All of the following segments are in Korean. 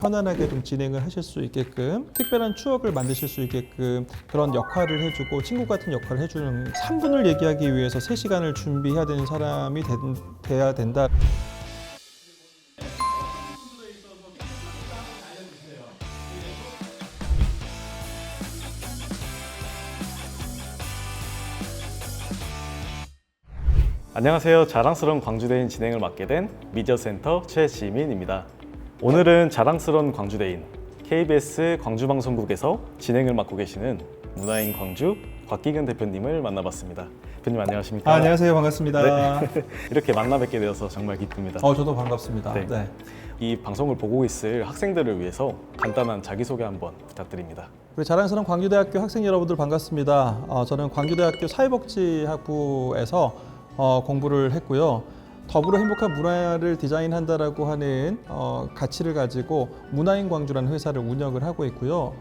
편안하게 좀 진행을 하실 수 있게끔 특별한 추억을 만드실 수 있게끔 그런 역할을 해주고 친구 같은 역할을 해주는 3분을 얘기하기 위해서 3시간을 준비해야 되는 사람이 돼야 된다. 안녕하세요. 자랑스러운 광주대인 진행을 맡게 된 미디어센터 최지민입니다. 오늘은 자랑스러운 광주대인 KBS 광주방송국에서 진행을 맡고 계시는 문화인 광주 곽기근 대표님을 만나봤습니다. 대표님 안녕하십니까? 안녕하세요. 반갑습니다. 네. 이렇게 만나 뵙게 되어서 정말 기쁩니다. 저도 반갑습니다. 네. 네. 이 방송을 보고 있을 학생들을 위해서 간단한 자기소개 한번 부탁드립니다. 우리 자랑스러운 광주대학교 학생 여러분들 반갑습니다. 저는 광주대학교 사회복지학부에서 공부를 했고요. 더불어 행복한 문화를 디자인한다라고 하는 가치를 가지고 문화인 광주라는 회사를 운영을 하고 있고요.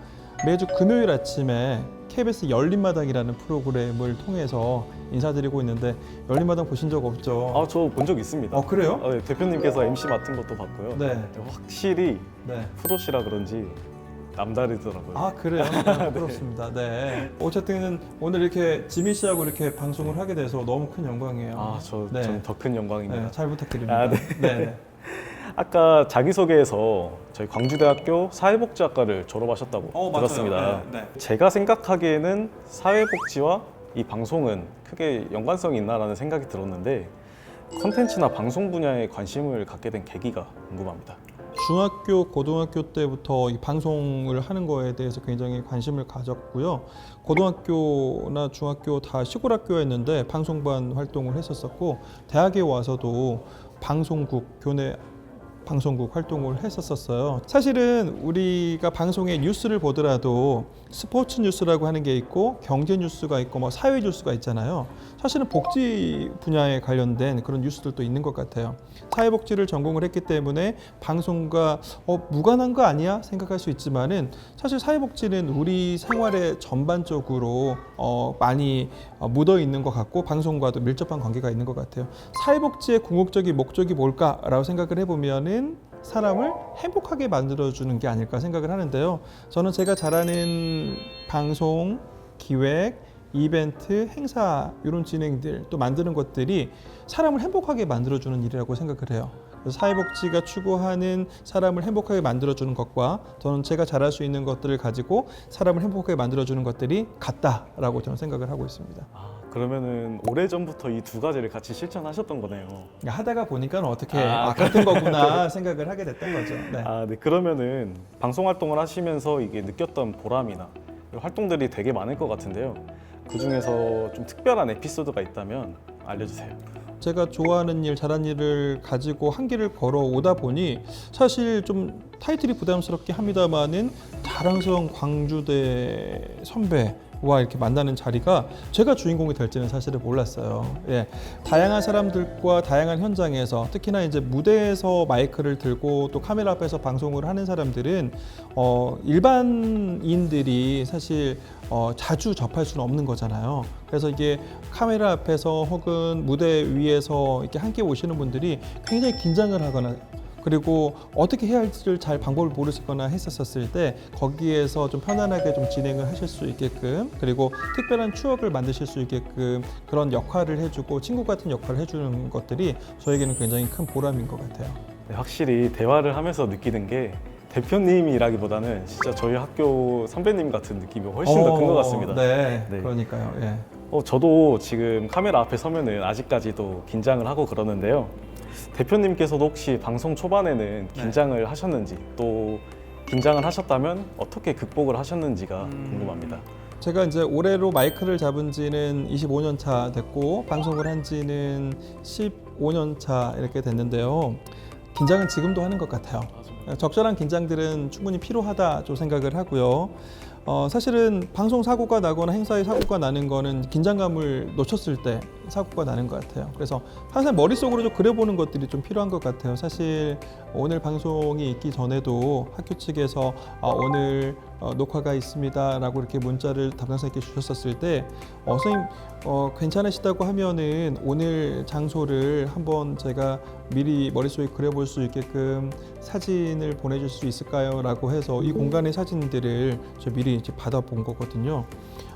매주 금요일 아침에 KBS 열린마당이라는 프로그램을 통해서 인사드리고 있는데 열린마당 보신 적 없죠? 저 본 적 있습니다. 그래요? 네, 대표님께서 MC 맡은 것도 봤고요. 네. 확실히 네. 프로시라 그런지 남다르더라고요. 그래요? 부럽습니다. 네. 어쨌든 오늘 이렇게 지민 씨하고 이렇게 방송을 하게 돼서 너무 큰 영광이에요. 저는 더 큰 영광입니다. 네, 잘 부탁드립니다. 네. 네. 아까 자기소개에서 저희 광주대학교 사회복지학과를 졸업하셨다고 들었습니다. 맞아요. 네. 제가 생각하기에는 사회복지와 이 방송은 크게 연관성이 있나라는 생각이 들었는데 콘텐츠나 방송 분야에 관심을 갖게 된 계기가 궁금합니다. 중학교, 고등학교 때부터 이 방송을 하는 거에 대해서 굉장히 관심을 가졌고요. 고등학교나 중학교 다 시골 학교였는데 방송반 활동을 했었었고 대학에 와서도 방송국, 교내 방송국 활동을 했었어요. 사실은 우리가 방송의 뉴스를 보더라도 스포츠 뉴스라고 하는 게 있고 경제 뉴스가 있고 사회 뉴스가 있잖아요. 사실은 복지 분야에 관련된 그런 뉴스들도 있는 것 같아요. 사회복지를 전공을 했기 때문에 방송과 무관한 거 아니야 생각할 수 있지만은 사실 사회복지는 우리 생활에 전반적으로 많이 묻어 있는 것 같고 방송과도 밀접한 관계가 있는 것 같아요. 사회복지의 궁극적인 목적이 뭘까라고 생각을 해보면은 사람을 행복하게 만들어주는 게 아닐까 생각을 하는데요. 저는 제가 잘하는 방송, 기획, 이벤트, 행사 이런 진행들 또 만드는 것들이 사람을 행복하게 만들어주는 일이라고 생각을 해요. 그래서 사회복지가 추구하는 사람을 행복하게 만들어주는 것과 저는 제가 잘할 수 있는 것들을 가지고 사람을 행복하게 만들어주는 것들이 같다라고 저는 생각을 하고 있습니다. 그러면은 오래전부터 이 두 가지를 같이 실천하셨던 거네요. 하다가 보니까 어떻게 같은 거구나 생각을 하게 됐던 거죠. 네. 네. 그러면은 방송 활동을 하시면서 이게 느꼈던 보람이나 활동들이 되게 많을 것 같은데요. 그 중에서 좀 특별한 에피소드가 있다면 알려주세요. 제가 좋아하는 일, 잘하는 일을 가지고 한 길을 걸어오다 보니 사실 좀 타이틀이 부담스럽게 합니다만은 자랑스러운 광주대 선배와 이렇게 만나는 자리가 제가 주인공이 될지는 사실은 몰랐어요. 다양한 사람들과 다양한 현장에서 특히나 이제 무대에서 마이크를 들고 또 카메라 앞에서 방송을 하는 사람들은 일반인들이 사실 자주 접할 수는 없는 거잖아요. 그래서 이게 카메라 앞에서 혹은 무대 위에서 이렇게 함께 오시는 분들이 굉장히 긴장을 하거나 그리고 어떻게 해야 할지를 잘 방법을 모르시거나 했었을 때 거기에서 좀 편안하게 좀 진행을 하실 수 있게끔 그리고 특별한 추억을 만드실 수 있게끔 그런 역할을 해주고 친구 같은 역할을 해주는 것들이 저에게는 굉장히 큰 보람인 것 같아요. 네, 확실히 대화를 하면서 느끼는 게 대표님이라기보다는 진짜 저희 학교 선배님 같은 느낌이 훨씬 더 큰 것 같습니다. 네, 네. 그러니까요. 예. 저도 지금 카메라 앞에 서면은 아직까지도 긴장을 하고 그러는데요. 대표님께서도 혹시 방송 초반에는 긴장을 하셨는지 또 긴장을 하셨다면 어떻게 극복을 하셨는지가 궁금합니다. 제가 이제 올해로 마이크를 잡은 지는 25년 차 됐고 방송을 한 지는 15년 차 이렇게 됐는데요. 긴장은 지금도 하는 것 같아요. 적절한 긴장들은 충분히 필요하다 좀 생각을 하고요. 사실은 방송 사고가 나거나 행사에 사고가 나는 거는 긴장감을 놓쳤을 때 사고가 나는 것 같아요. 그래서 항상 머릿속으로 좀 그려보는 것들이 좀 필요한 것 같아요. 사실 오늘 방송이 있기 전에도 학교 측에서 오늘 녹화가 있습니다라고 이렇게 문자를 담당자님께 주셨었을 때 선생님 괜찮으시다고 하면은 오늘 장소를 한번 제가 미리 머릿속에 그려볼 수 있게끔 사진을 보내줄 수 있을까요? 라고 해서 이 공간의 사진들을 저 미리 이제 받아본 거거든요.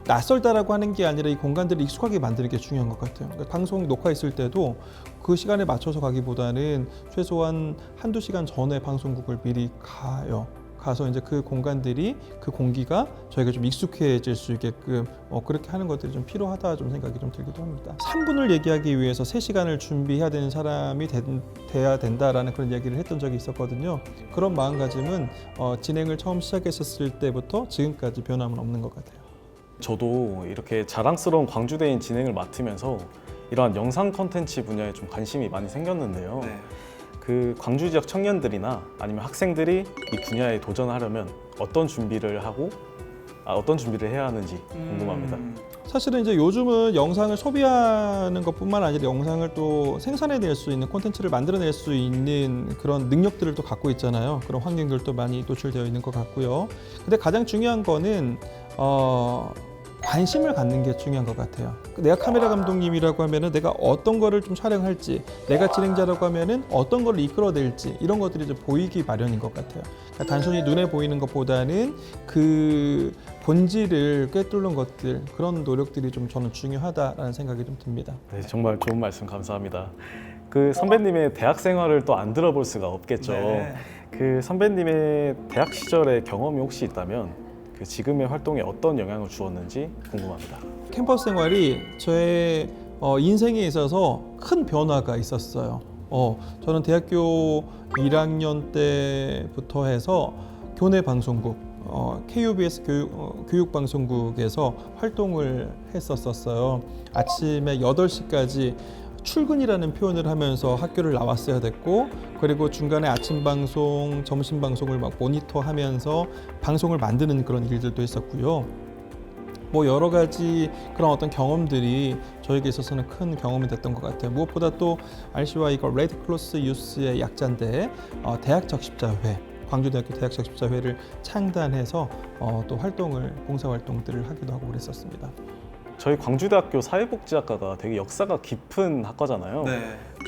낯설다라고 하는 게 아니라 이 공간들을 익숙하게 만드는 게 중요한 것 같아요. 그러니까 방송 녹화 있을 때도 그 시간에 맞춰서 가기보다는 최소한 한두 시간 전에 방송국을 미리 가요. 가서 이제 그 공간들이 그 공기가 저희가 좀 익숙해질 수 있게끔 그렇게 하는 것들이 좀 필요하다 좀 생각이 좀 들기도 합니다. 3분을 얘기하기 위해서 3시간을 준비해야 되는 사람이 돼야 된다라는 그런 얘기를 했던 적이 있었거든요. 그런 마음가짐은 진행을 처음 시작했었을 때부터 지금까지 변함은 없는 것 같아요. 저도 이렇게 자랑스러운 광주대인 진행을 맡으면서 이러한 영상 컨텐츠 분야에 좀 관심이 많이 생겼는데요. 그 광주 지역 청년들이나 아니면 학생들이 이 분야에 도전하려면 어떤 준비를 하고 어떤 준비를 해야 하는지 궁금합니다. 사실은 이제 요즘은 영상을 소비하는 것뿐만 아니라 영상을 또 생산해낼 수 있는 콘텐츠를 만들어낼 수 있는 그런 능력들을 또 갖고 있잖아요. 그런 환경들도 많이 노출되어 있는 것 같고요. 근데 가장 중요한 거는 관심을 갖는 게 중요한 것 같아요. 내가 카메라 감독님이라고 하면은 내가 어떤 거를 좀 촬영할지, 내가 진행자라고 하면은 어떤 거를 이끌어낼지 이런 것들이 좀 보이기 마련인 것 같아요. 그러니까 단순히 눈에 보이는 것보다는 그 본질을 꿰뚫는 것들 그런 노력들이 좀 저는 중요하다라는 생각이 좀 듭니다. 네, 정말 좋은 말씀 감사합니다. 그 선배님의 대학 생활을 또 안 들어볼 수가 없겠죠. 그 선배님의 대학 시절의 경험이 혹시 있다면 그 지금의 활동에 어떤 영향을 주었는지 궁금합니다. 캠퍼스 생활이 저의 인생에 있어서 큰 변화가 있었어요. 저는 대학교 1학년 때부터 해서 교내 방송국, KUBS 교육방송국에서 활동을 했었어요. 아침에 8시까지 출근이라는 표현을 하면서 학교를 나왔어야 됐고, 그리고 중간에 아침 방송, 점심 방송을 막 모니터하면서 방송을 만드는 그런 일들도 있었고요. 뭐 여러 가지 그런 어떤 경험들이 저에게 있어서는 큰 경험이 됐던 것 같아요. 무엇보다 또 RCY가 레드크로스 유스의 약자인데 대학 적십자회, 광주대학교 대학 적십자회를 창단해서 또 봉사 활동들을 하기도 하고 그랬었습니다. 저희 광주대학교 사회복지학과가 되게 역사가 깊은 학과잖아요.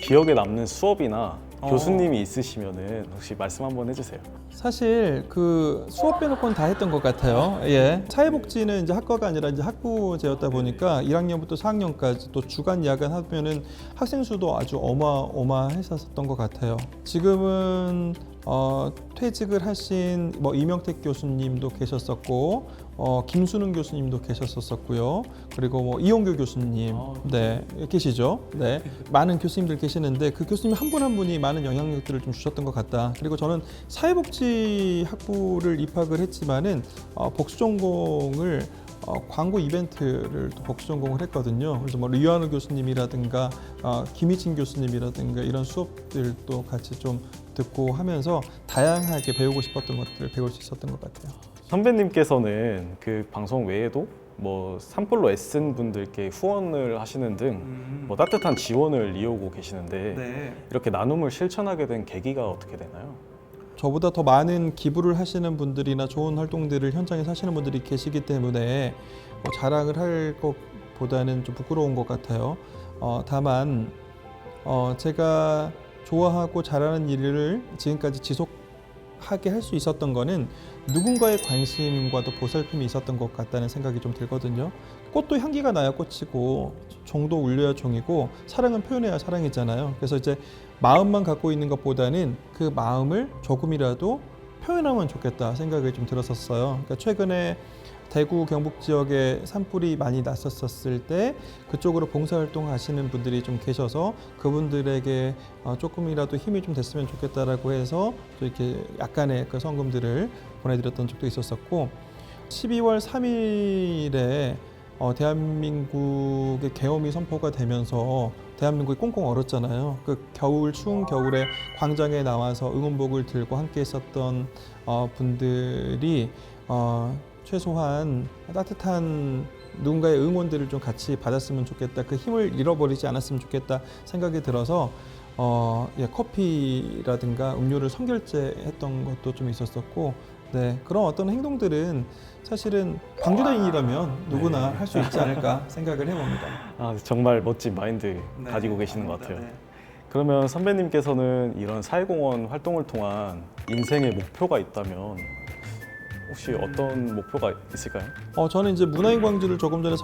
기억에 남는 수업이나 교수님이 있으시면은 혹시 말씀 한번 해주세요. 사실 그 수업 빼놓고는 다 했던 것 같아요. 예. 사회복지는 이제 학과가 아니라 이제 학부제였다 보니까 1학년부터 4학년까지 또 주간 야간 하면은 학생 수도 아주 어마어마했었던 것 같아요. 지금은 퇴직을 하신 이명택 교수님도 계셨었고, 김수능 교수님도 계셨었고요. 그리고 이용규 교수님, 계시죠. 네, 많은 교수님들 계시는데 그 교수님 한 분 한 분이 많은 영향력들을 좀 주셨던 것 같다. 그리고 저는 사회복지 학부를 입학을 했지만은 복수 전공을 광고 이벤트를 또 복수 전공을 했거든요. 그래서 류한우 교수님이라든가 김희진 교수님이라든가 이런 수업들도 같이 좀 듣고 하면서 다양하게 배우고 싶었던 것들을 배울 수 있었던 것 같아요. 선배님께서는 그 방송 외에도 산불로 애쓴 분들께 후원을 하시는 등 따뜻한 지원을 이어오고 계시는데 이렇게 나눔을 실천하게 된 계기가 어떻게 되나요? 저보다 더 많은 기부를 하시는 분들이나 좋은 활동들을 현장에서 하시는 분들이 계시기 때문에 자랑을 할 것보다는 좀 부끄러운 것 같아요. 다만 제가 좋아하고 잘하는 일을 지금까지 지속하게 할 수 있었던 거는 누군가의 관심과도 보살핌이 있었던 것 같다는 생각이 좀 들거든요. 꽃도 향기가 나야 꽃이고 종도 울려야 종이고 사랑은 표현해야 사랑이잖아요. 그래서 이제 마음만 갖고 있는 것보다는 그 마음을 조금이라도 표현하면 좋겠다 생각이 좀 들었었어요. 그러니까 최근에 대구 경북 지역에 산불이 많이 났었을 때 그쪽으로 봉사활동 하시는 분들이 좀 계셔서 그분들에게 조금이라도 힘이 좀 됐으면 좋겠다라고 해서 또 이렇게 약간의 그 성금들을 보내드렸던 적도 있었었고, 12월 3일에 대한민국의 계엄이 선포가 되면서 대한민국이 꽁꽁 얼었잖아요. 그 추운 겨울에 광장에 나와서 응원복을 들고 함께 했었던 분들이 최소한 따뜻한 누군가의 응원들을 좀 같이 받았으면 좋겠다. 그 힘을 잃어버리지 않았으면 좋겠다 생각이 들어서 커피라든가 음료를 선결제했던 것도 좀 있었었고, 네, 그런 어떤 행동들은 사실은 광주대인이라면 누구나 할 수 있지 않을까 생각을 해봅니다. 아, 정말 멋진 마인드 가지고 계시는 것 같아요. 그러면 선배님께서는 이런 사회공헌 활동을 통한 인생의 목표가 있다면 혹시 어떤 목표가 있을까요? 저는 이제 문화인 광주를 조금 전에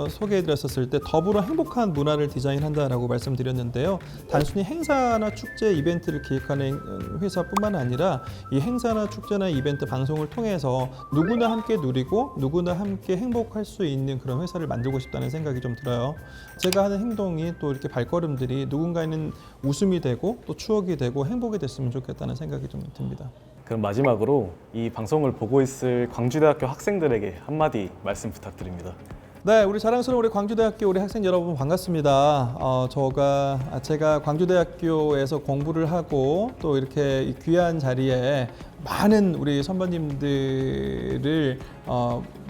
소개해드렸었을 때 더불어 행복한 문화를 디자인한다라고 말씀드렸는데요. 단순히 행사나 축제, 이벤트를 기획하는 회사뿐만 아니라 이 행사나 축제나 이벤트 방송을 통해서 누구나 함께 누리고 누구나 함께 행복할 수 있는 그런 회사를 만들고 싶다는 생각이 좀 들어요. 제가 하는 행동이 또 이렇게 발걸음들이 누군가에는 웃음이 되고 또 추억이 되고 행복이 됐으면 좋겠다는 생각이 좀 듭니다. 그럼 마지막으로 이 방송을 보고 있을 광주대학교 학생들에게 한마디 말씀 부탁드립니다. 네, 우리 자랑스러운 우리 광주대학교 우리 학생 여러분 반갑습니다. 제가 광주대학교에서 공부를 하고 또 이렇게 이 귀한 자리에 많은 우리 선배님들을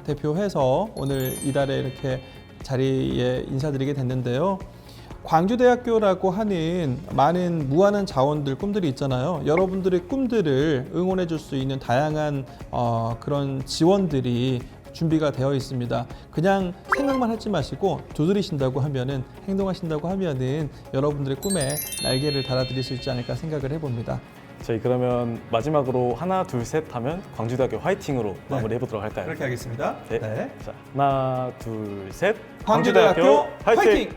대표해서 오늘 이달에 이렇게 자리에 인사드리게 됐는데요. 광주대학교라고 하는 많은 무한한 자원들, 꿈들이 있잖아요. 여러분들의 꿈들을 응원해 줄 수 있는 다양한 그런 지원들이 준비가 되어 있습니다. 그냥 생각만 하지 마시고 두드리신다고 하면은, 행동하신다고 하면은 여러분들의 꿈에 날개를 달아드릴 수 있지 않을까 생각을 해봅니다. 저희 그러면 마지막으로 하나, 둘, 셋 하면 광주대학교 화이팅으로 마무리해 보도록 할까요? 그렇게 하겠습니다. 네. 네. 자, 하나, 둘, 셋. 광주대학교 화이팅!